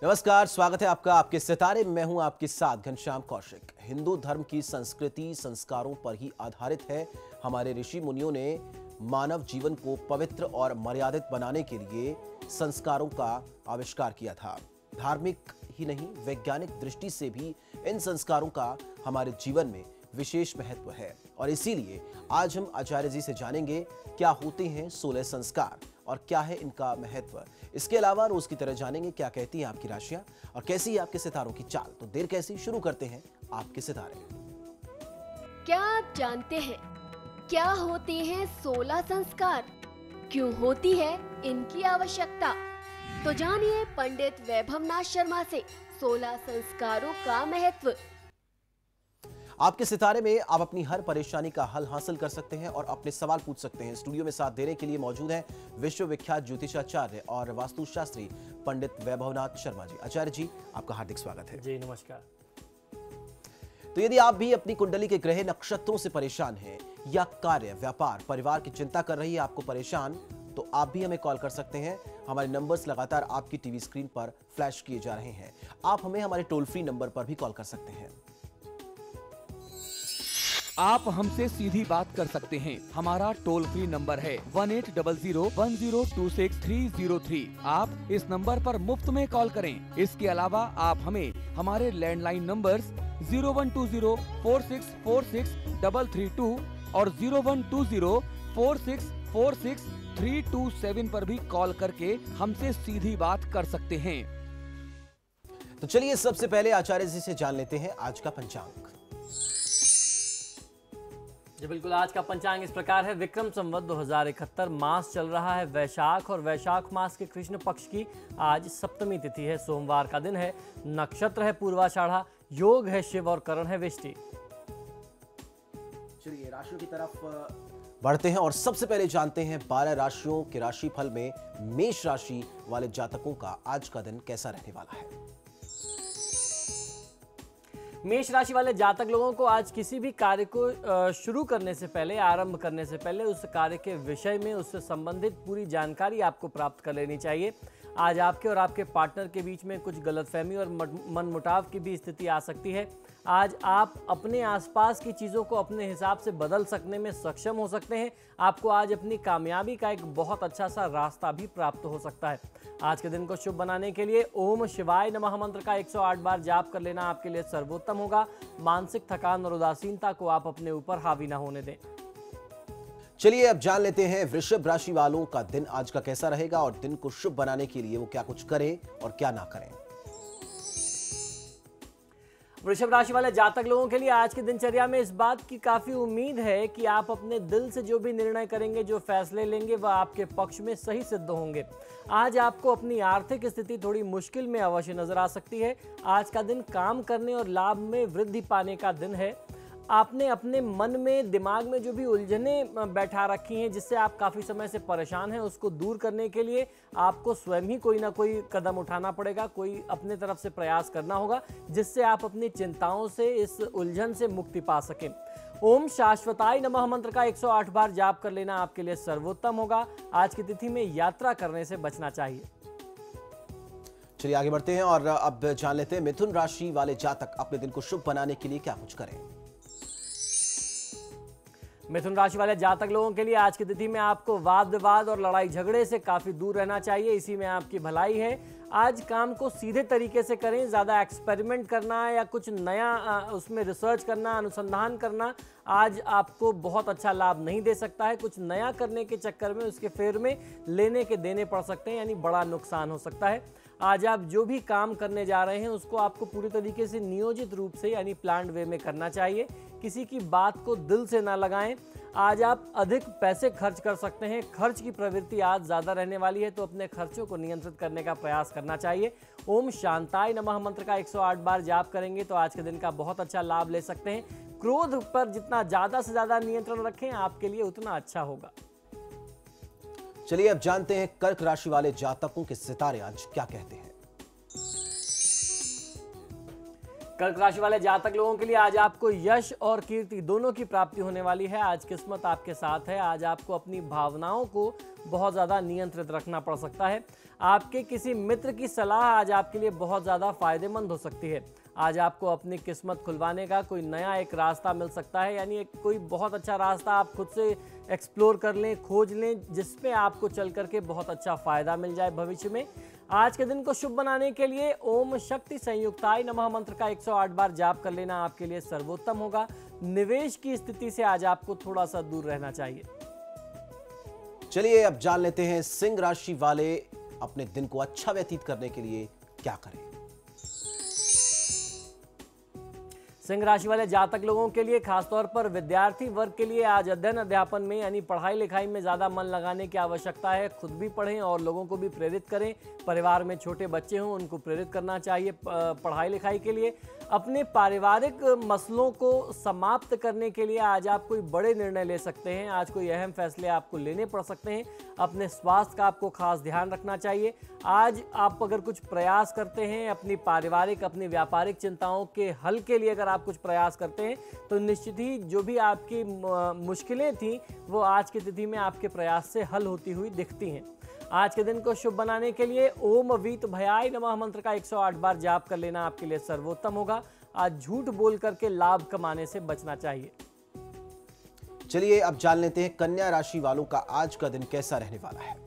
नमस्कार, स्वागत है आपका आपके सितारे। मैं हूं आपके साथ घनश्याम कौशिक। हिंदू धर्म की संस्कृति संस्कारों पर ही आधारित है। हमारे ऋषि मुनियों ने मानव जीवन को पवित्र और मर्यादित बनाने के लिए संस्कारों का आविष्कार किया था। धार्मिक ही नहीं, वैज्ञानिक दृष्टि से भी इन संस्कारों का हमारे जीवन में विशेष महत्व है और इसीलिए आज हम आचार्य जी से जानेंगे क्या होते हैं 16 संस्कार और क्या है इनका महत्व। इसके अलावा रोज की तरह जानेंगे क्या कहती है आपकी राशियां और कैसी है आपके सितारों की चाल। तो देर कैसी, शुरू करते हैं आपके सितारे। क्या आप जानते हैं क्या होते हैं 16 संस्कार? क्यों होती है इनकी आवश्यकता? तो जानिए पंडित वैभवनाथ शर्मा से 16 संस्कारों का महत्व। आपके सितारे में आप अपनी हर परेशानी का हल हासिल कर सकते हैं और अपने सवाल पूछ सकते हैं। स्टूडियो में साथ देने के लिए मौजूद हैं विश्वविख्यात ज्योतिषाचार्य और वास्तुशास्त्री पंडित वैभवनाथ शर्मा जी। आचार्य जी, आपका हार्दिक स्वागत है। जी नमस्कार। तो यदि आप भी अपनी कुंडली के ग्रह नक्षत्रों से परेशान हैं या कार्य, व्यापार, परिवार की चिंता कर रही है आपको परेशान, तो आप भी हमें कॉल कर सकते हैं। हमारे नंबर्स लगातार आपकी टीवी स्क्रीन पर फ्लैश किए जा रहे हैं। आप हमें हमारे टोल फ्री नंबर पर भी कॉल कर सकते हैं। आप हमसे सीधी बात कर सकते हैं। हमारा टोल फ्री नंबर है 18001026-303। आप इस नंबर पर मुफ्त में कॉल करें। इसके अलावा आप हमें हमारे लैंडलाइन नंबर्स 012046463332 और 012046463327 पर भी कॉल करके हमसे सीधी बात कर सकते हैं। तो चलिए सबसे पहले आचार्य जी से जान लेते हैं आज का पंचांग। जी बिल्कुल, आज का पंचांग इस प्रकार है। विक्रम संवत 2071 मास चल रहा है वैशाख और वैशाख मास के कृष्ण पक्ष की आज सप्तमी तिथि है। सोमवार का दिन है। नक्षत्र है पूर्वाषाढ़ा। योग है शिव और करण है विष्टि। चलिए राशियों की तरफ बढ़ते हैं और सबसे पहले जानते हैं 12 राशियों के राशिफल में मेष राशि वाले जातकों का आज का दिन कैसा रहने वाला है। मेष राशि वाले जातक लोगों को आज किसी भी कार्य को शुरू करने से पहले, आरंभ करने से पहले उस कार्य के विषय में उससे संबंधित पूरी जानकारी आपको प्राप्त कर लेनी चाहिए। आज आपके और आपके पार्टनर के बीच में कुछ गलतफहमी और मनमुटाव की भी स्थिति आ सकती है। आज आप अपने आसपास की चीज़ों को अपने हिसाब से बदल सकने में सक्षम हो सकते हैं। आपको आज अपनी कामयाबी का एक बहुत अच्छा सा रास्ता भी प्राप्त हो सकता है। आज के दिन को शुभ बनाने के लिए ओम शिवाय नमः मंत्र का 108 बार जाप कर लेना आपके लिए सर्वोत्तम होगा। मानसिक थकान और उदासीनता को आप अपने ऊपर हावी ना होने दें। चलिए अब जान लेते हैं वृषभ राशि वालों का दिन आज का कैसा रहेगा और दिन को शुभ बनाने के लिए वो क्या कुछ करें और क्या ना करें। वृषभ राशि वाले जातक लोगों के लिए आज की दिनचर्या में इस बात की काफी उम्मीद है कि आप अपने दिल से जो भी निर्णय करेंगे, जो फैसले लेंगे, वह आपके पक्ष में सही सिद्ध होंगे। आज आपको अपनी आर्थिक स्थिति थोड़ी मुश्किल में अवश्य नजर आ सकती है। आज का दिन काम करने और लाभ में वृद्धि पाने का दिन है। आपने अपने मन में, दिमाग में जो भी उलझने बैठा रखी हैं, जिससे आप काफ़ी समय से परेशान हैं, उसको दूर करने के लिए आपको स्वयं ही कोई ना कोई कदम उठाना पड़ेगा। कोई अपने तरफ से प्रयास करना होगा जिससे आप अपनी चिंताओं से, इस उलझन से मुक्ति पा सकें। ओम शाश्वताय नमः मंत्र का 108 बार जाप कर लेना आपके लिए सर्वोत्तम होगा। आज की तिथि में यात्रा करने से बचना चाहिए। चलिए आगे बढ़ते हैं और अब जान लेते हैं मिथुन राशि वाले जातक अपने दिन को शुभ बनाने के लिए क्या कुछ करें। मिथुन राशि वाले जातक लोगों के लिए आज की तिथि में आपको वाद विवाद और लड़ाई झगड़े से काफी दूर रहना चाहिए। इसी में आपकी भलाई है। आज काम को सीधे तरीके से करें। ज़्यादा एक्सपेरिमेंट करना या कुछ नया उसमें रिसर्च करना, अनुसंधान करना आज आपको बहुत अच्छा लाभ नहीं दे सकता है। कुछ नया करने के चक्कर में उसके फेर में लेने के देने पड़ सकते हैं, यानी बड़ा नुकसान हो सकता है। आज आप जो भी काम करने जा रहे हैं उसको आपको पूरी तरीके से नियोजित रूप से, यानी प्लान्ड वे में करना चाहिए। किसी की बात को दिल से ना लगाएं। आज आप अधिक पैसे खर्च कर सकते हैं। खर्च की प्रवृत्ति आज ज़्यादा रहने वाली है, तो अपने खर्चों को नियंत्रित करने का प्रयास करना चाहिए। ओम शांताय नमः मंत्र का 108 बार जाप करेंगे तो आज के दिन का बहुत अच्छा लाभ ले सकते हैं। क्रोध पर जितना ज़्यादा से ज़्यादा नियंत्रण रखें, आपके लिए उतना अच्छा होगा। चलिए अब जानते हैं कर्क राशि वाले जातकों के सितारे आज क्या कहते हैं। कर्क राशि वाले जातक लोगों के लिए आज आपको यश और कीर्ति दोनों की प्राप्ति होने वाली है। आज किस्मत आपके साथ है। आज आपको अपनी भावनाओं को बहुत ज़्यादा नियंत्रित रखना पड़ सकता है। आपके किसी मित्र की सलाह आज आपके लिए बहुत ज़्यादा फायदेमंद हो सकती है। आज आपको अपनी किस्मत खुलवाने का कोई नया एक रास्ता मिल सकता है, यानी कोई बहुत अच्छा रास्ता आप खुद से एक्सप्लोर कर लें, खोज लें, जिसमें आपको चल करके बहुत अच्छा फ़ायदा मिल जाए भविष्य में। आज के दिन को शुभ बनाने के लिए ओम शक्ति संयुक्ताय नमः मंत्र का 108 बार जाप कर लेना आपके लिए सर्वोत्तम होगा। निवेश की स्थिति से आज आपको थोड़ा सा दूर रहना चाहिए। चलिए अब जान लेते हैं सिंह राशि वाले अपने दिन को अच्छा व्यतीत करने के लिए क्या करें। सिंह राशि वाले जातक लोगों के लिए खासतौर पर विद्यार्थी वर्ग के लिए आज अध्ययन अध्यापन में यानी पढ़ाई लिखाई में ज़्यादा मन लगाने की आवश्यकता है। खुद भी पढ़ें और लोगों को भी प्रेरित करें। परिवार में छोटे बच्चे हों उनको प्रेरित करना चाहिए पढ़ाई लिखाई के लिए। अपने पारिवारिक मसलों को समाप्त करने के लिए आज आप कोई बड़े निर्णय ले सकते हैं। आज कोई अहम फैसले आपको लेने पड़ सकते हैं। अपने स्वास्थ्य का आपको खास ध्यान रखना चाहिए। आज आप अगर कुछ प्रयास करते हैं अपनी पारिवारिक अपनी व्यापारिक चिंताओं के हल के लिए, अगर आप कुछ प्रयास करते हैं तो निश्चित ही जो भी आपकी मुश्किलें थी वो आज की तिथि में आपके प्रयास से हल होती हुई दिखती हैं। आज के दिन को शुभ बनाने के लिए ओम वीत भयाय नमः मंत्र का 108 बार जाप कर लेना आपके लिए सर्वोत्तम होगा। आज झूठ बोल करके लाभ कमाने से बचना चाहिए। चलिए अब जान लेते हैं कन्या राशि वालों का आज का दिन कैसा रहने वाला है।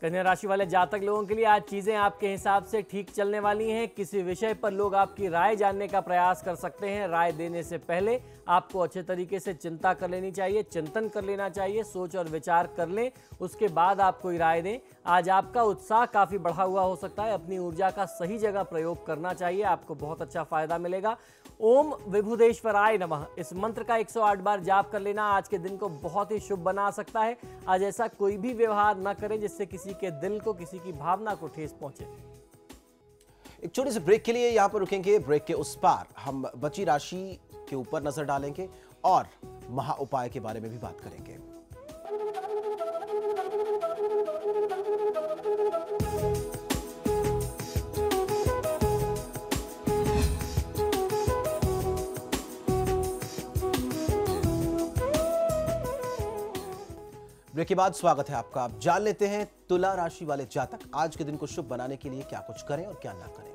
कन्या राशि वाले जातक लोगों के लिए आज चीजें आपके हिसाब से ठीक चलने वाली हैं। किसी विषय पर लोग आपकी राय जानने का प्रयास कर सकते हैं। राय देने से पहले आपको अच्छे तरीके से चिंता कर लेनी चाहिए, चिंतन कर लेना चाहिए, सोच और विचार कर लें, उसके बाद आप कोई राय दें। आज आपका उत्साह काफी बढ़ा हुआ हो सकता है। अपनी ऊर्जा का सही जगह प्रयोग करना चाहिए, आपको बहुत अच्छा फायदा मिलेगा। ओम विभुदेश्वराय नमः इस मंत्र का 108 बार जाप कर लेना आज के दिन को बहुत ही शुभ बना सकता है। आज ऐसा कोई भी व्यवहार न करें जिससे किसी के दिल को, किसी की भावना को ठेस पहुंचे। एक छोटे से ब्रेक के लिए यहां पर रुकेंगे। ब्रेक के उस पार हम बची राशि के ऊपर नजर डालेंगे और महा उपाय के बारे में भी बात करेंगे। ब्रेक के बाद स्वागत है आपका। आप जान लेते हैं तुला राशि वाले जातक आज के दिन को शुभ बनाने के लिए क्या कुछ करें और क्या ना करें।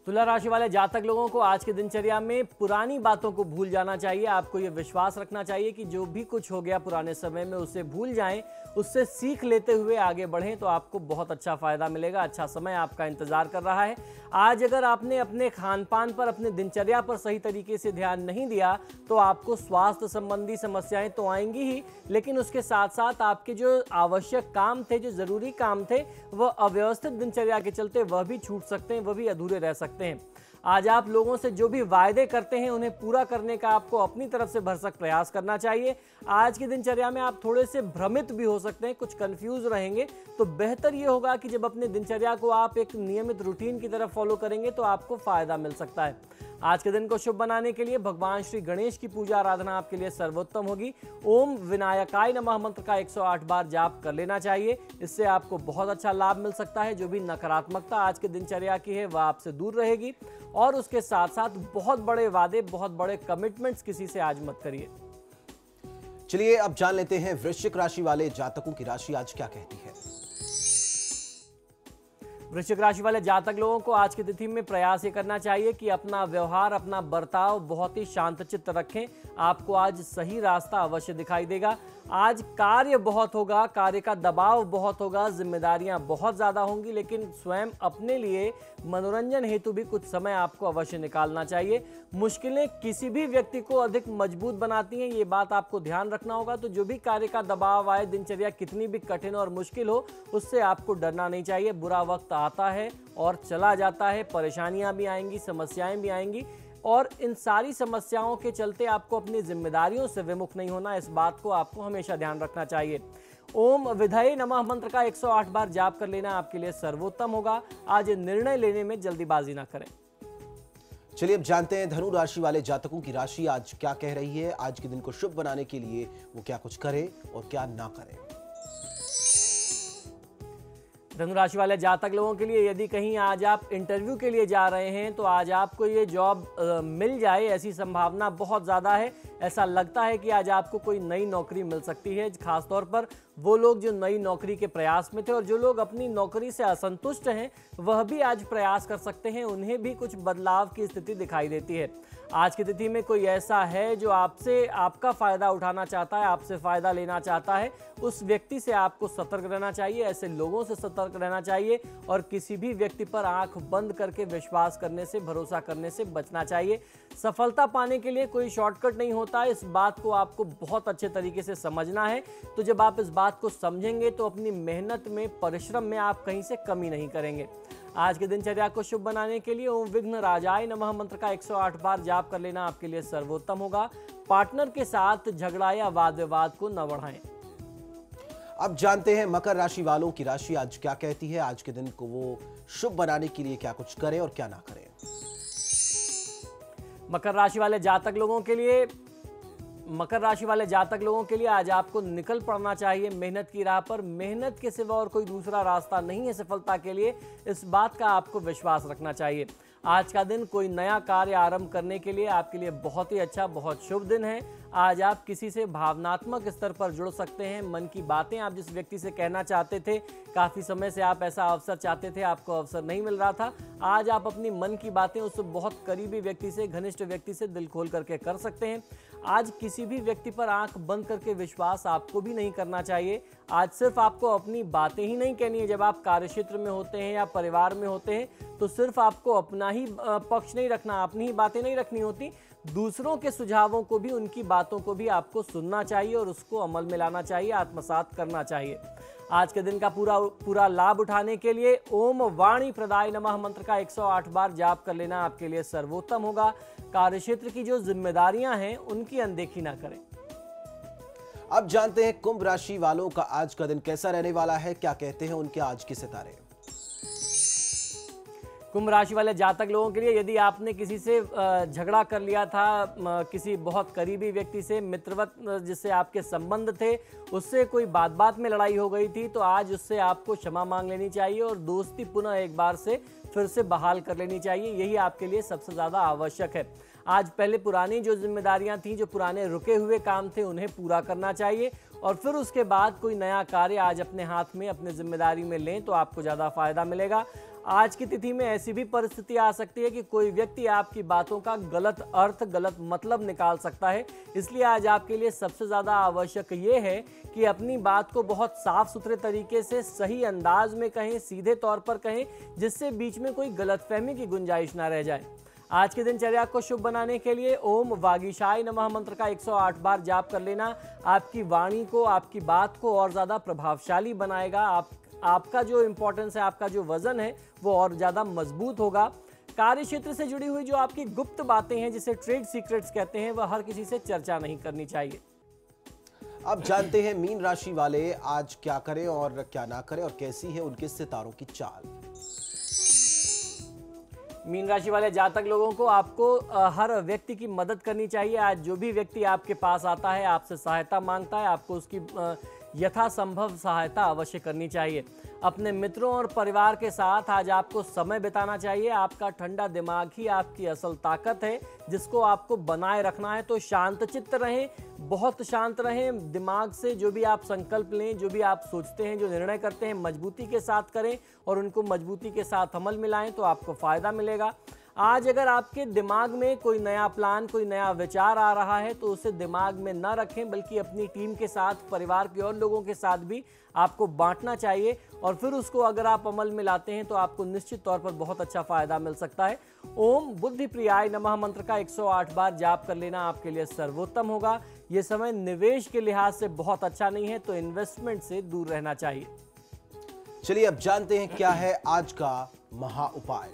तुला राशि वाले जातक लोगों को आज की दिनचर्या में पुरानी बातों को भूल जाना चाहिए। आपको ये विश्वास रखना चाहिए कि जो भी कुछ हो गया पुराने समय में उसे भूल जाएं, उससे सीख लेते हुए आगे बढ़ें तो आपको बहुत अच्छा फायदा मिलेगा। अच्छा समय आपका इंतजार कर रहा है। आज अगर आपने अपने खान पान पर, अपने दिनचर्या पर सही तरीके से ध्यान नहीं दिया तो आपको स्वास्थ्य संबंधी समस्याएं तो आएंगी ही, लेकिन उसके साथ साथ आपके जो आवश्यक काम थे, जो जरूरी काम थे, वह अव्यवस्थित दिनचर्या के चलते वह भी छूट सकते हैं, वह भी अधूरे रह सकते हैं। आज आप लोगों से जो भी वायदे करते हैं उन्हें पूरा करने का आपको अपनी तरफ से भरसक प्रयास करना चाहिए। आज की दिनचर्या में आप थोड़े से भ्रमित भी हो सकते हैं, कुछ कंफ्यूज रहेंगे, तो बेहतर ये होगा कि जब अपने दिनचर्या को आप एक नियमित रूटीन की तरफ फॉलो करेंगे तो आपको फायदा मिल सकता है। आज के दिन को शुभ बनाने के लिए भगवान श्री गणेश की पूजा आराधना आपके लिए सर्वोत्तम होगी। ओम विनायकाय नमः मंत्र का 108 बार जाप कर लेना चाहिए। इससे आपको बहुत अच्छा लाभ मिल सकता है। जो भी नकारात्मकता आज के दिनचर्या की है वह आपसे दूर रहेगी। और उसके साथ साथ बहुत बड़े वादे, बहुत बड़े कमिटमेंट्स किसी से आज मत करिए। चलिए अब जान लेते हैं वृश्चिक राशि वाले जातकों की राशि आज क्या कहती है। वृश्चिक राशि वाले जातक लोगों को आज की तिथि में प्रयास ये करना चाहिए कि अपना व्यवहार, अपना बर्ताव बहुत ही शांतचित्त रखें। आपको आज सही रास्ता अवश्य दिखाई देगा। आज कार्य बहुत होगा, कार्य का दबाव बहुत होगा, जिम्मेदारियां बहुत ज़्यादा होंगी, लेकिन स्वयं अपने लिए मनोरंजन हेतु भी कुछ समय आपको अवश्य निकालना चाहिए। मुश्किलें किसी भी व्यक्ति को अधिक मजबूत बनाती हैं, ये बात आपको ध्यान रखना होगा। तो जो भी कार्य का दबाव आए, दिनचर्या कितनी भी कठिन और मुश्किल हो, उससे आपको डरना नहीं चाहिए। बुरा वक्त आता है और चला जाता है, परेशानियां भी आएंगी, समस्याएं भी आएंगी, और इन सारी समस्याओं के चलते आपको अपनी जिम्मेदारियों से विमुख नहीं होना। इस बात को आपको हमेशा ध्यान रखना चाहिए। ओम विधये नमः मंत्र का 108 बार जाप कर लेना आपके लिए सर्वोत्तम होगा। आज निर्णय लेने में जल्दीबाजी ना करें। चलिए अब जानते हैं धनु राशि वाले जातकों की राशि आज क्या कह रही है। आज के दिन को शुभ बनाने के लिए वो क्या कुछ करे और क्या ना करे। धनु राशि वाले जातक लोगों के लिए यदि कहीं आज आप इंटरव्यू के लिए जा रहे हैं तो आज आपको ये जॉब मिल जाए, ऐसी संभावना बहुत ज़्यादा है। ऐसा लगता है कि आज आपको कोई नई नौकरी मिल सकती है। खासतौर पर वो लोग जो नई नौकरी के प्रयास में थे और जो लोग अपनी नौकरी से असंतुष्ट हैं, वह भी आज प्रयास कर सकते हैं, उन्हें भी कुछ बदलाव की स्थिति दिखाई देती है। आज की तिथि में कोई ऐसा है जो आपसे आपका फायदा उठाना चाहता है, आपसे फायदा लेना चाहता है, उस व्यक्ति से आपको सतर्क रहना चाहिए, ऐसे लोगों से सतर्क रहना चाहिए और किसी भी व्यक्ति पर आंख बंद करके विश्वास करने से, भरोसा करने से बचना चाहिए। सफलता पाने के लिए कोई शॉर्टकट नहीं होता, इस बात को आपको बहुत अच्छे तरीके से समझना है। तो जब आप इस बात को समझेंगे तो अपनी मेहनत में, परिश्रम में आप कहीं से कमी नहीं करेंगे। आज के दिनचर्या को शुभ बनाने के लिए ओम विघ्न राजाय नमः मंत्र का 108 बार जाप कर लेना आपके लिए सर्वोत्तम होगा। पार्टनर के साथ झगड़ा या वाद विवाद को न बढ़ाएं। अब जानते हैं मकर राशि वालों की राशि आज क्या कहती है। आज के दिन को वो शुभ बनाने के लिए क्या कुछ करें और क्या ना करें। मकर राशि वाले जातक लोगों के लिए आज आपको निकल पड़ना चाहिए मेहनत की राह पर। मेहनत के सिवा और कोई दूसरा रास्ता नहीं है सफलता के लिए, इस बात का आपको विश्वास रखना चाहिए। आज का दिन कोई नया कार्य आरंभ करने के लिए आपके लिए बहुत ही अच्छा, बहुत शुभ दिन है। आज आप किसी से भावनात्मक स्तर पर जुड़ सकते हैं। मन की बातें आप जिस व्यक्ति से कहना चाहते थे, काफ़ी समय से आप ऐसा अवसर चाहते थे, आपको अवसर नहीं मिल रहा था, आज आप अपनी मन की बातें उस बहुत करीबी व्यक्ति से, घनिष्ठ व्यक्ति से दिल खोल करके कर सकते हैं। आज किसी भी व्यक्ति पर आंख बंद करके विश्वास आपको भी नहीं करना चाहिए। आज सिर्फ आपको अपनी बातें ही नहीं कहनी है। जब आप कार्यक्षेत्र में होते हैं या परिवार में होते हैं तो सिर्फ आपको अपना ही पक्ष नहीं रखना, अपनी ही बातें नहीं रखनी होती, दूसरों के सुझावों को भी, उनकी बातों को भी आपको सुनना चाहिए और उसको अमल में लाना चाहिए, आत्मसात करना चाहिए। आज के दिन का पूरा लाभ उठाने के लिए ओम वाणी प्रदाय नमः मंत्र का 108 बार जाप कर लेना आपके लिए सर्वोत्तम होगा। कार्यक्षेत्र की जो जिम्मेदारियां हैं उनकी अनदेखी ना करें। अब जानते हैं कुंभ राशि वालों का आज का दिन कैसा रहने वाला है, क्या कहते हैं उनके आज के सितारे। कुंभ राशि वाले जातक लोगों के लिए यदि आपने किसी से झगड़ा कर लिया था, किसी बहुत करीबी व्यक्ति से, मित्रवत जिससे आपके संबंध थे, उससे कोई बात में लड़ाई हो गई थी, तो आज उससे आपको क्षमा मांग लेनी चाहिए और दोस्ती पुनः एक बार से फिर से बहाल कर लेनी चाहिए। यही आपके लिए सबसे ज़्यादा आवश्यक है। आज पहले पुरानी जो जिम्मेदारियां थीं, जो पुराने रुके हुए काम थे, उन्हें पूरा करना चाहिए और फिर उसके बाद कोई नया कार्य आज अपने हाथ में, अपने जिम्मेदारी में लें तो आपको ज़्यादा फायदा मिलेगा। आज की तिथि में ऐसी भी परिस्थिति आ सकती है कि कोई व्यक्ति आपकी बातों का गलत अर्थ, गलत मतलब निकाल सकता है। इसलिए आज आपके लिए सबसे ज़्यादा आवश्यक ये है कि अपनी बात को बहुत साफ सुथरे तरीके से, सही अंदाज में कहें, सीधे तौर पर कहें, जिससे बीच में कोई गलतफहमी की गुंजाइश ना रह जाए। आज के दिनचर्या को शुभ बनाने के लिए ओम वागीशाय नमः मंत्र का 108 बार जाप कर लेना आपकी वाणी को, आपकी बात को और ज़्यादा प्रभावशाली बनाएगा। आपका जो इम्पोर्टेंस है, आपका जो वजन है, वो और ज़्यादा मजबूत होगा। कार्य क्षेत्र से जुड़ी हुई जो आपकी गुप्त बातें हैं, जिसे ट्रेड सीक्रेट्स कहते हैं, वह हर किसी से चर्चा नहीं करनी चाहिए। अब जानते हैं मीन राशि वाले आज क्या करें और क्या ना करें और कैसी है उनके सितारों की चाल। मीन राशि वाले जातक लोगों को आपको हर व्यक्ति की मदद करनी चाहिए। आज जो भी व्यक्ति आपके पास आता है, आपसे सहायता मांगता है, आपको उसकी यथासंभव सहायता अवश्य करनी चाहिए। अपने मित्रों और परिवार के साथ आज आपको समय बिताना चाहिए। आपका ठंडा दिमाग ही आपकी असल ताकत है, जिसको आपको बनाए रखना है। तो शांत चित्त रहें, बहुत शांत रहें। दिमाग से जो भी आप संकल्प लें, जो भी आप सोचते हैं, जो निर्णय करते हैं, मजबूती के साथ करें और उनको मजबूती के साथ अमल में लाएं तो आपको फायदा मिलेगा। आज अगर आपके दिमाग में कोई नया प्लान, कोई नया विचार आ रहा है तो उसे दिमाग में न रखें, बल्कि अपनी टीम के साथ, परिवार के और लोगों के साथ भी आपको बांटना चाहिए और फिर उसको अगर आप अमल में लाते हैं तो आपको निश्चित तौर पर बहुत अच्छा फायदा मिल सकता है। ओम बुद्धि प्रियाय नमः मंत्र का 108 बार जाप कर लेना आपके लिए सर्वोत्तम होगा। ये समय निवेश के लिहाज से बहुत अच्छा नहीं है, तो इन्वेस्टमेंट से दूर रहना चाहिए। चलिए अब जानते हैं क्या है आज का महा उपाय।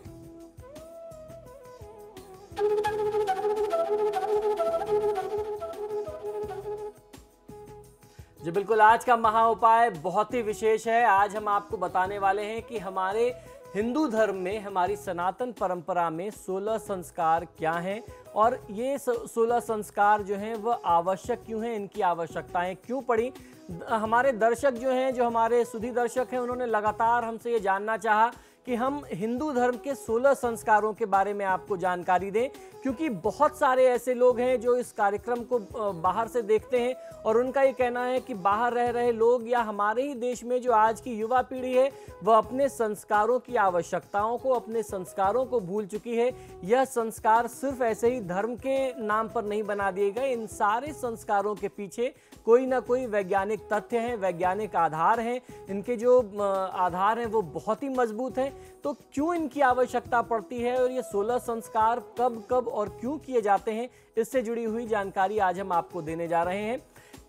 जी बिल्कुल, आज का महा उपाय बहुत ही विशेष है। आज हम आपको बताने वाले हैं कि हमारे हिंदू धर्म में, हमारी सनातन परंपरा में 16 संस्कार क्या हैं और ये 16 संस्कार जो हैं वह आवश्यक क्यों हैं, इनकी आवश्यकताएं क्यों पड़ी। हमारे दर्शक जो हैं, जो हमारे सुधी दर्शक हैं, उन्होंने लगातार हमसे ये जानना चाहा कि हम हिंदू धर्म के 16 संस्कारों के बारे में आपको जानकारी दें, क्योंकि बहुत सारे ऐसे लोग हैं जो इस कार्यक्रम को बाहर से देखते हैं और उनका ये कहना है कि बाहर रह रहे लोग या हमारे ही देश में जो आज की युवा पीढ़ी है वह अपने संस्कारों की आवश्यकताओं को, अपने संस्कारों को भूल चुकी है। यह संस्कार सिर्फ ऐसे ही धर्म के नाम पर नहीं बना दिए गए, इन सारे संस्कारों के पीछे कोई ना कोई वैज्ञानिक तथ्य हैं, वैज्ञानिक आधार हैं। इनके जो आधार हैं वो बहुत ही मजबूत हैं। तो क्यों इनकी आवश्यकता पड़ती है और ये 16 संस्कार कब कब और क्यों किए जाते हैं, इससे जुड़ी हुई जानकारी आज हम आपको देने जा रहे हैं।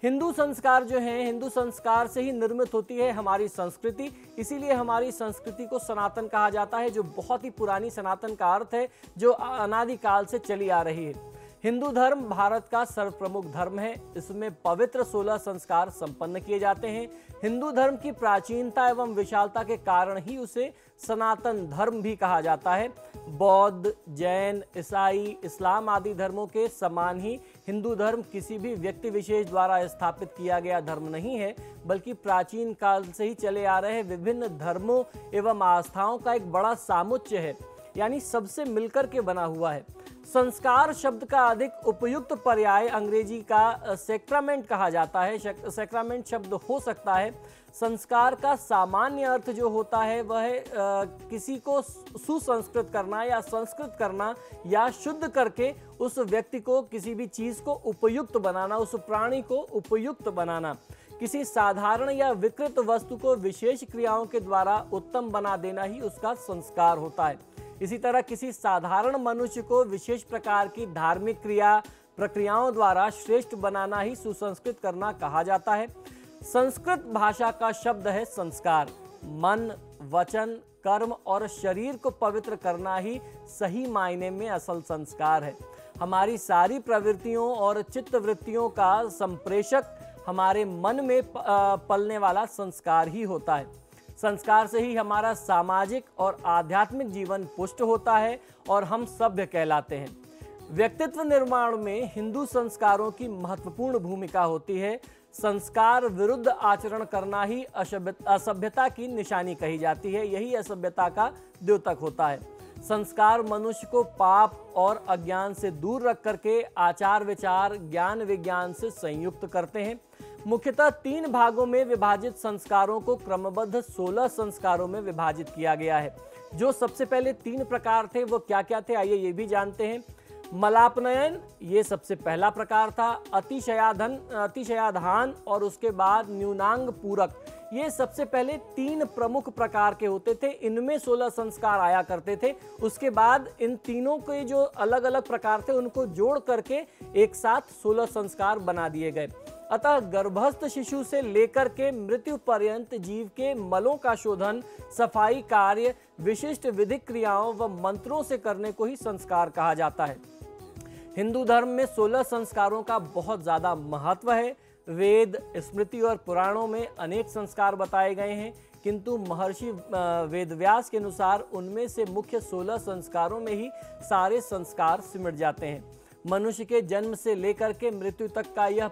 हिंदू संस्कार जो हैं, हिंदू संस्कार से ही निर्मित होती है हमारी संस्कृति, इसीलिए हमारी संस्कृति को सनातन कहा जाता है, जो बहुत ही पुरानी सनातन का अर्थ है, जो अनादिकाल से चली आ रही है। हिंदू धर्म भारत का सर्वप्रमुख धर्म है। इसमें पवित्र 16 संस्कार संपन्न किए जाते हैं। हिंदू धर्म की प्राचीनता एवं विशालता के कारण ही उसे सनातन धर्म भी कहा जाता है। बौद्ध, जैन, ईसाई, इस्लाम आदि धर्मों के समान ही हिंदू धर्म किसी भी व्यक्ति विशेष द्वारा स्थापित किया गया धर्म नहीं है, बल्कि प्राचीन काल से ही चले आ रहे विभिन्न धर्मों एवं आस्थाओं का एक बड़ा सामुच्चय है, यानी सबसे मिलकर के बना हुआ है। संस्कार शब्द का अधिक उपयुक्त पर्याय अंग्रेजी का सैक्रामेंट कहा जाता है। सैक्रामेंट शब्द हो सकता है। संस्कार का सामान्य अर्थ जो होता है वह है किसी को सुसंस्कृत करना या संस्कृत करना या शुद्ध करके उस व्यक्ति को, किसी भी चीज को उपयुक्त बनाना, उस प्राणी को उपयुक्त बनाना। किसी साधारण या विकृत वस्तु को विशेष क्रियाओं के द्वारा उत्तम बना देना ही उसका संस्कार होता है। इसी तरह किसी साधारण मनुष्य को विशेष प्रकार की धार्मिक प्रक्रियाओं द्वारा श्रेष्ठ बनाना ही सुसंस्कृत करना कहा जाता है। संस्कृत भाषा का शब्द है संस्कार। मन, वचन, कर्म और शरीर को पवित्र करना ही सही मायने में असल संस्कार है। हमारी सारी प्रवृत्तियों और चित्तवृत्तियों का संप्रेषक हमारे मन में पलने वाला संस्कार ही होता है। संस्कार से ही हमारा सामाजिक और आध्यात्मिक जीवन पुष्ट होता है और हम सभ्य कहलाते हैं। व्यक्तित्व निर्माण में हिंदू संस्कारों की महत्वपूर्ण भूमिका होती है। संस्कार विरुद्ध आचरण करना ही असभ्यता की निशानी कही जाती है, यही असभ्यता का द्योतक होता है। संस्कार मनुष्य को पाप और अज्ञान से दूर रख करके आचार विचार, ज्ञान विज्ञान से संयुक्त करते हैं। मुख्यतः 3 भागों में विभाजित संस्कारों को क्रमबद्ध 16 संस्कारों में विभाजित किया गया है। जो सबसे पहले 3 प्रकार थे वो क्या क्या थे, आइए ये भी जानते हैं। मलापनयन, ये सबसे पहला प्रकार था। अतिशयाधान और उसके बाद न्यूनांग पूरक, ये सबसे पहले 3 प्रमुख प्रकार के होते थे। इनमें 16 संस्कार आया करते थे। उसके बाद इन तीनों के जो अलग अलग प्रकार थे उनको जोड़ करके एक साथ 16 संस्कार बना दिए गए। अतः गर्भस्थ शिशु से लेकर के मृत्यु पर्यंत जीव के मलों का शोधन, सफाई कार्य विशिष्ट विधिक क्रियाओं व मंत्रों से करने को ही संस्कार कहा जाता है। हिंदू धर्म में 16 संस्कारों का बहुत ज्यादा महत्व है। वेद, स्मृति और पुराणों में अनेक संस्कार बताए गए हैं, किंतु महर्षि वेदव्यास के अनुसार उनमें से मुख्य 16 संस्कारों में ही सारे संस्कार सिमट जाते हैं। मनुष्य के जन्म से लेकर के मृत्यु तक का यह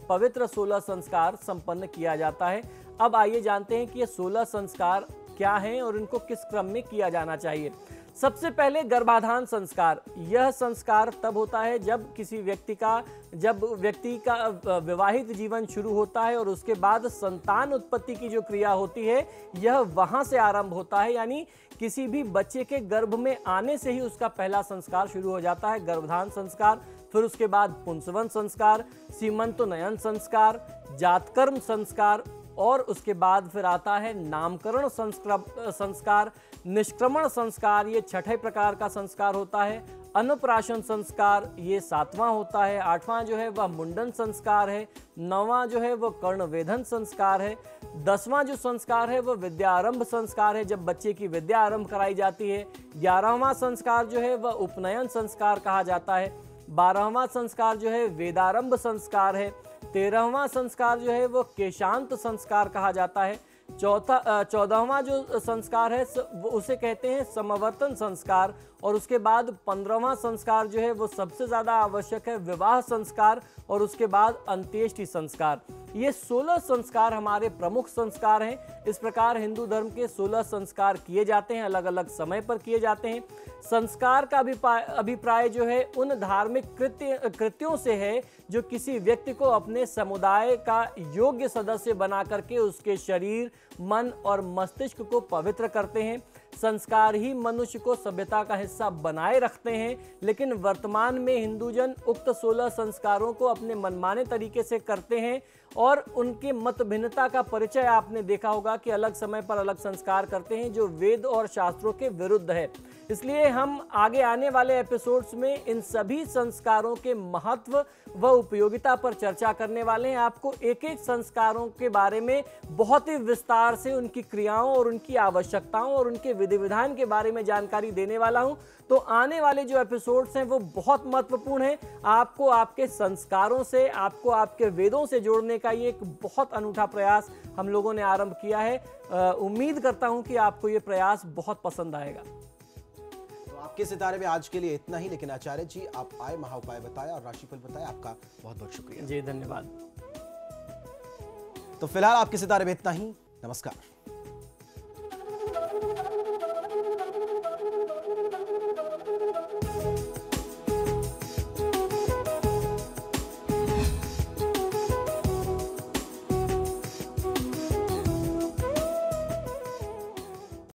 पवित्र 16 संस्कार संपन्न किया जाता है। अब आइए जानते हैं कि ये 16 संस्कार क्या हैं और इनको किस क्रम में किया जाना चाहिए। सबसे पहले गर्भाधान संस्कार। यह संस्कार तब होता है जब व्यक्ति का विवाहित जीवन शुरू होता है और उसके बाद संतान उत्पत्ति की जो क्रिया होती है यह वहां से आरंभ होता है, यानी किसी भी बच्चे के गर्भ में आने से ही उसका पहला संस्कार शुरू हो जाता है, गर्भाधान संस्कार। फिर उसके बाद पुंसवन संस्कार, सीमंतोन्नयन संस्कार, जातकर्म संस्कार और उसके बाद फिर आता है नामकरण संस्कार, निष्क्रमण संस्कार, ये 6ठे प्रकार का संस्कार होता है। अन्नप्राशन संस्कार ये 7वां होता है। 8वां जो है वह मुंडन संस्कार है। 9वां जो है वह कर्णवेधन संस्कार है। 10वां जो संस्कार है वह विद्यारंभ संस्कार है, जब बच्चे की विद्या आरंभ कराई जाती है। 11वां संस्कार जो है वह उपनयन संस्कार कहा जाता है। 12वां संस्कार जो है वेदारंभ संस्कार है। 13वां संस्कार जो है वो केशांत संस्कार कहा जाता है। 14वां जो संस्कार है उसे कहते हैं समवर्तन संस्कार। और उसके बाद 15वां संस्कार जो है वो सबसे ज़्यादा आवश्यक है, विवाह संस्कार। और उसके बाद अंत्येष्टि संस्कार। ये 16 संस्कार हमारे प्रमुख संस्कार हैं। इस प्रकार हिंदू धर्म के 16 संस्कार किए जाते हैं, अलग अलग समय पर किए जाते हैं। संस्कार का अभिप्राय जो है उन धार्मिक कृत्यों से है जो किसी व्यक्ति को अपने समुदाय का योग्य सदस्य बना करके उसके शरीर, मन और मस्तिष्क को पवित्र करते हैं। संस्कार ही मनुष्य को सभ्यता का हिस्सा बनाए रखते हैं, लेकिन वर्तमान में हिंदूजन उक्त 16 संस्कारों को अपने मनमाने तरीके से करते हैं और उनके मत भिन्नता का परिचय आपने देखा होगा कि अलग समय पर अलग संस्कार करते हैं जो वेद और शास्त्रों के विरुद्ध है। इसलिए हम आगे आने वाले एपिसोड्स में इन सभी संस्कारों के महत्व व उपयोगिता पर चर्चा करने वाले हैं। आपको एक एक संस्कारों के बारे में बहुत ही विस्तार से उनकी क्रियाओं और उनकी आवश्यकताओं और उनके विधि विधान के बारे में जानकारी देने वाला हूं। तो आने वाले जो एपिसोड्स हैं वो बहुत महत्वपूर्ण हैं। आपको आपके संस्कारों से, आपको आपके वेदों से जोड़ने का ये एक बहुत अनूठा प्रयास हम लोगों ने आरंभ किया है। उम्मीद करता हूं कि आपको ये प्रयास बहुत पसंद आएगा। आपके सितारे में आज के लिए इतना ही, लेकिन आचार्य जी आप आए, महाउपाय बताया और राशिफल बताया, आपका बहुत बहुत शुक्रिया। जी धन्यवाद। तो फिलहाल आपके सितारे में इतना ही। नमस्कार।